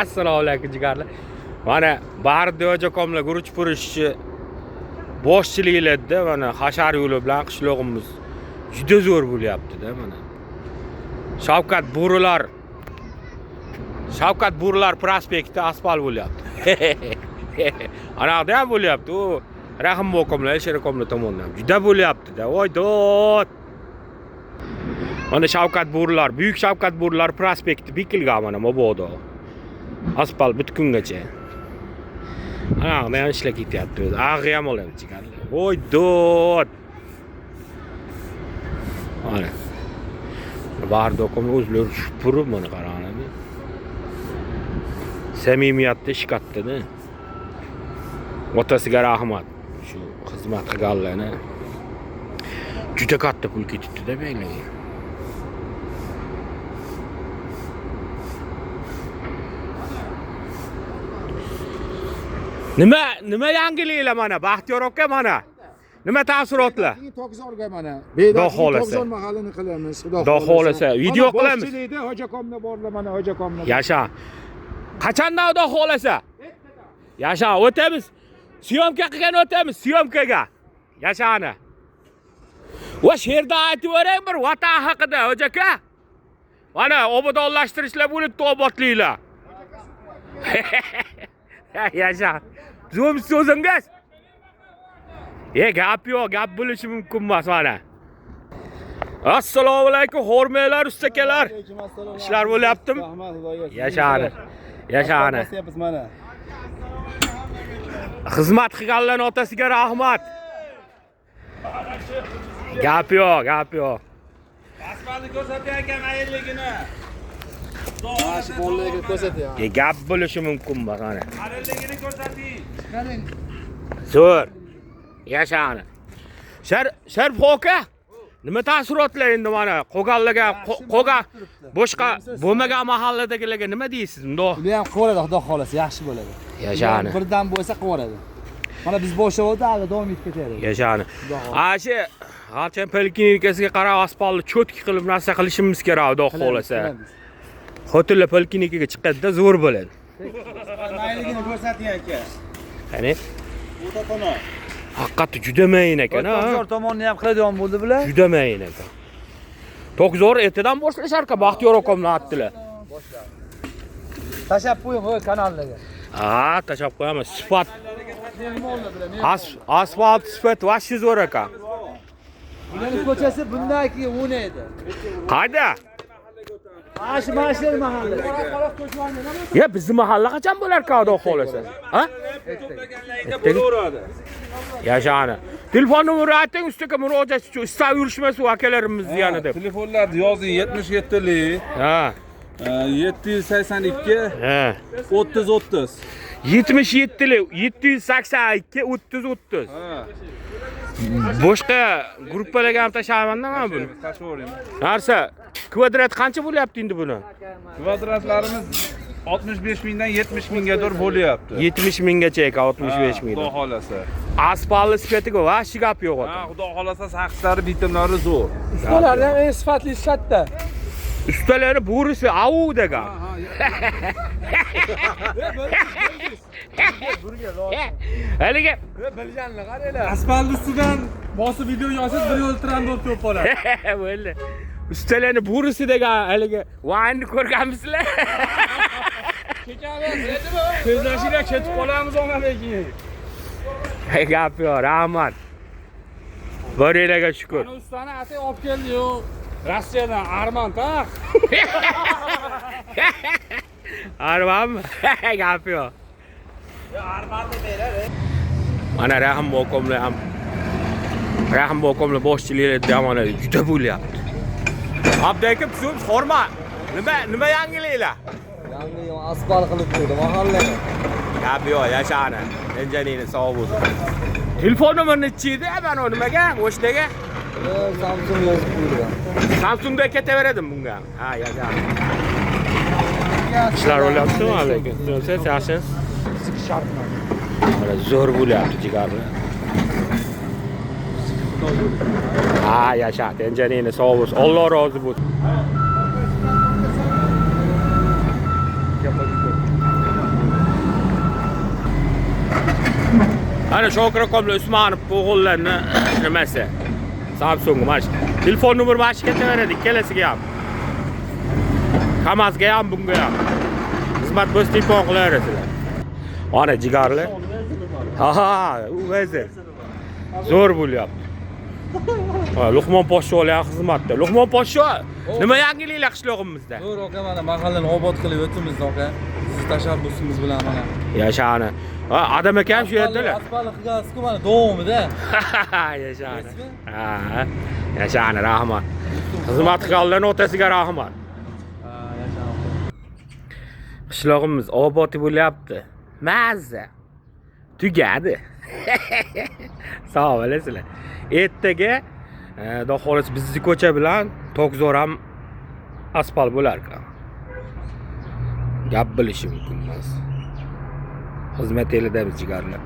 Assalomu alaykum jigarlar. Mana Bardi hojakomlar guruch purishchi boshchiligida mana hashar yo'li bilan qishlog'imiz juda zo'r bo'lyapti-da mana. Shavkat Burlar prospekti asfalt bo'lyapti. Anaqda ham bo'lyapti. U Rahimbokomlar, Sherikomlar tomonidan juda bo'lyapti-da. Voy dod. Mana Buyuk Shavkat Burlar prospekti bikilgan mana mabodo. Asfalt bitkungacha. Anaqda ham ishlar ketyapti. Ag'i ham olyapti jigarlar. Voy dod. Mana. Bardokom o'zlari purib mana qaranglar. Samimiyatda ish katta-da. Otasiga rahmat. Shu xizmat qilganlarni juda katta pul ketibdi-da beylarga. Nima yangiliklar mana Baxtiyor aka mana? Nima taassurotlar? Tokzorga mana. Tokzor mahallini qilamiz. Xudo xolasa video qilamiz. Boshchilikda hojakomlar borlar mana hojakomlar. Yasha. Qachondan Xudo xolasa? Yasha, o'tamiz. Syomka qilgan o'tamiz, syomkaga. Yashani. Va sherda aytib bering bir vatan haqida, hojaka. Mana obodonlashtirishlar bo'libdi, obodliklar. Yasha. Zo'm so'zingiz. Gap yo'q, gap bo'lishi mumkin emas mana. Assalomu alaykum, hurmatli ustakalar. Ishlar bo'lyaptimi? Yashani. Yashani. Xizmat qilganlarning otasiga rahmat. Gap yo'q, gap yo'q. Asfaltni ko'rsatyapman ayilligini. Bolalarga ko'rsatyapman. Gap bo'lishi mumkin emas mana. Ayilligini ko'rsating. Zo'r. Yashani. Sharif aka. Nima taassurotlar endi mana qo'ganlarga, boshqa bo'lmagan mahalladagilarga nima deysiz? Unda Bu ham qo'radi, xudo xolasa, yaxshi bo'ladi. Yashani. Birdan bo'lsa qo'radi. Mana biz boshlayapti, hali davom etib ketadi. Yashani. Shu G'alchan poliklinikasiga qarab asfaltni cho'tki qilib narsa qilishimiz kerak, xudo xolasa. Xotinlar poliklinikaga chiqadi-da, zo'r bo'ladi. Mayligini ko'rsating aka. Qani? O'ta tomon. Haqiqatda juda mayin ekan, ha. Tokzor tomonni ham qiladigan bo'ldi bular. Juda mayin ekan. Tokzor ertadan boshlashar ekan, Baxtiyor akamlar aytdilar. Tashab qo'ying o'y kanallarga. Tashab qo'yamiz. Sifat. Asfalt sifat vashshi zo'r ekan. Bularning ko'chasi bundan keyin o'ynaydi. Qayda? Mashlar mahalla. Bizni mahalla qachon bo'lar ekan, xudo xolasa? Ha? Bo'laveradi. Yashani. Telefon nomerini ayting, ustiga murojaat uchun istab yurishmas u akalarimizni yanida. Telefonlarni yozing 77lik. Ha. 782 Ha. 30 30. 77lik 782 30 30. Ha. Boshqa gruppalarga ham tashlayman-da men buni. Tashlayvering. Narsa, kvadrat qancha bo'lyapti endi buni? Kvadratlarimiz 65 mingdan 70 minggadir bo'lyapti. 70 minggacha ekan, 65 ming. Xudo xolasa. Asfaltli sifatiga vashshi gap yo'q ota. Xudo xolasa saqichlari, bitimlari zo'r. Ustalarni ham eng sifatli shatda. Ustalari bo'risi avu degan. Haliga Bilganlar qaranglar. Asfalt ustidan bosib video yozsangiz bir yo'l trend bo'lib turib qoladi. bo'ldi. Ustalarni bo'risi degan haliga vaynni ko'rganmisizlar? Tezlashinglar ketib qolamiz onadan keyin. Gap yo'q, rahmat. Boringlarga shukr. Ana ustani atay olib keldi-yu. Rossiyadan Armanta. Armanmi? Gap yo'q. Armanda berar. Mana Rahimbokomlar boshchiligida mana juda bo'lyapti. Abdaka so'z xorma. Nima yangiliklar? Yangi asfalt qilib qo'ydi mahallaga. Gap yo'q, yashani. Enjaningni sog' bo'lsin. Telefon nomerini ichida, mana nimaga? O'shdaga. Samsung yozib qo'ygan. Samsungda ketaverdim bunga. Ha, yashani. Ishlar bo'lyaptimi, lekin? Siz yaxshisiz? Shartman. Mana zo'r bo'lyapti jigarlar. Ha, yasha, tenjaningni sog' bo'lsin. Alloh rozi bo'lsin. Ana Shokir akamlar Usmonov o'g'illarni nimasi? Samsung mana shu. Telefon nomer mana shu ketaveradi ikkalasiga ham. Kamazga ham, bunga ham. Xizmat bo'lsa telefon qilaverasizlar. Ana jigarli. Ha, u vazir. Zo'r bo'lyapti. Luqmon podsho ham xizmatda. Luqmon podsho, nima yangiliklar qishlog'imizda? Zo'r aka, mana mahallani obod qilib o'timiz aka. Siz tashabbusingiz bilan mana. Yashani. Adam akam shu yerdalar. Asfalt qilgansiz-ku mana davomida. Yashani. Ha, yashani, rahmat. Xizmat qilganlarning otasiga rahmat. Qishlog'imiz obod bo'lyapti. Mazza. Tugadi. Sog' bo'lasizlar. Ertaga xudo xolos bizni ko'cha bilan Tokzor ham asfalt bo'lar ekan. Gap bilishi mumkin emas. Xizmat elida biz jigarlar.